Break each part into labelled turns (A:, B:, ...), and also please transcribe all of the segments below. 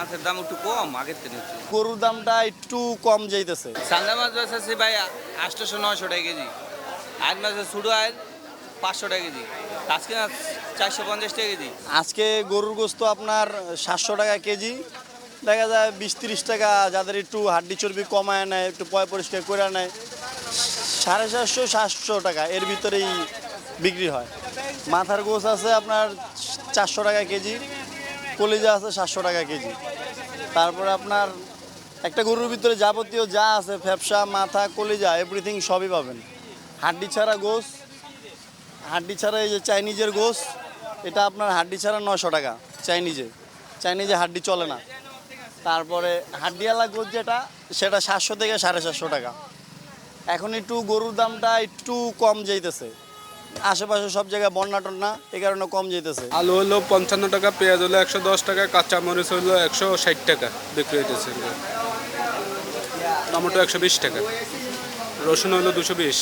A: মাছের দাম একটু কম আগের থেকে।
B: গরুর দামটা একটু কম যাইতেছে।
A: চান্দা মাছ বেচেছি ভাই 800-900 টাকা কেজি। আর মাছের ছোটো আয় 500 টাকা কেজি। আজকে 450 টাকা কেজি।
B: আজকে গরুর গোস্ত আপনার 700 টাকা কেজি। দেখা যায় 20-30 টাকা যাদের একটু হাড্ডি চর্বি কমায় নেয়, একটু পয় পরিষ্কার করে নেয়, 750-700 টাকা এর ভিতরেই বিক্রি হয়। মাথার গোস আছে আপনার 400 টাকা কেজি, কলিজা আছে 700 টাকা কেজি। তারপরে আপনার একটা গরুর ভিতরে যাবতীয় যা আছে ফ্যাপসা, মাথা, কলিজা এভরিথিং সবই পাবেন। হাড্ডি ছাড়া গোস, হাড্ডি ছাড়া এই যে চাইনিজের গোস, এটা আপনার হাড্ডি ছাড়া 900 টাকা। চাইনিজে হাড্ডি চলে না। তারপরে হাড্ডিওয়ালা গোস যেটা, সেটা 700 থেকে 750 টাকা। এখন একটু গরুর দামটা একটু কম যাইতেছে, আশেপাশে সব জায়গায় বন্যা টন্যা, এই কারণে কম যাইতেছে।
C: আলু হলো 55 টাকা, পেঁয়াজ হলো 110 টাকা, কাঁচামরিচ হলো 160 টাকা বিক্রি হইতেছে। টমেটো 120 টাকা, রসুন হলো 220।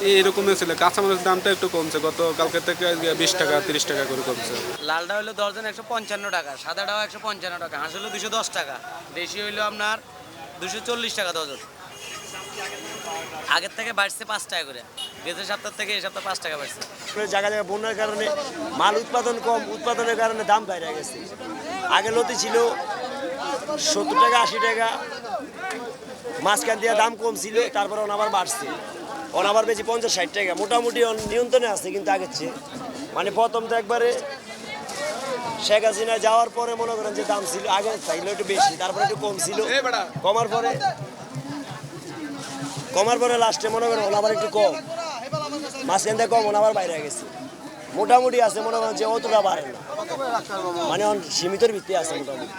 C: এইরকমই ছিল। কাঁচামরিচের দামটা একটু কমছে, গতকালকে থেকে 20 টাকা 30 টাকা করে কমছে।
A: লালটা হলো দর্জন 155 টাকা, সাদাটাও 155 টাকা, হাঁস হলো 210 টাকা, দেশি হইলো আপনার 240 টাকা দর্জন। আগের থেকে বাড়ছে 5 টাকা করে, গেছে সপ্তাহ থেকে এই সপ্তাহ 5 টাকা বাড়ছে।
D: জায়গা জায়গায় বন্যার কারণে মাল উৎপাদন কম, উৎপাদনের কারণে দাম বাইরে গেছে। আগে লতি ছিল 70 টাকা 80 টাকা, মাঝখান দিয়ে দাম কম ছিল, তারপরে আবার বাড়ছে, আবার বেশি 50-60 টাকা, মোটামুটি নিয়ন্ত্রণে আছে। কিন্তু আগের চেয়ে মানে প্রথম তো একবারে শেখ হাসিনা যাওয়ার পরে মনে করেন যে দাম ছিল আগে চাইলে একটু বেশি, তারপরে একটু কম ছিল, কমার পরে লাস্টে মনে করেন আবার একটু কম, মাঝখান থেকে কম আবার বাইরে গেছে। মোটামুটি আছে, মনে করেন যে অতটা বাড়ে না, মানে সীমিতর ভিত্তি আছে মোটামুটি।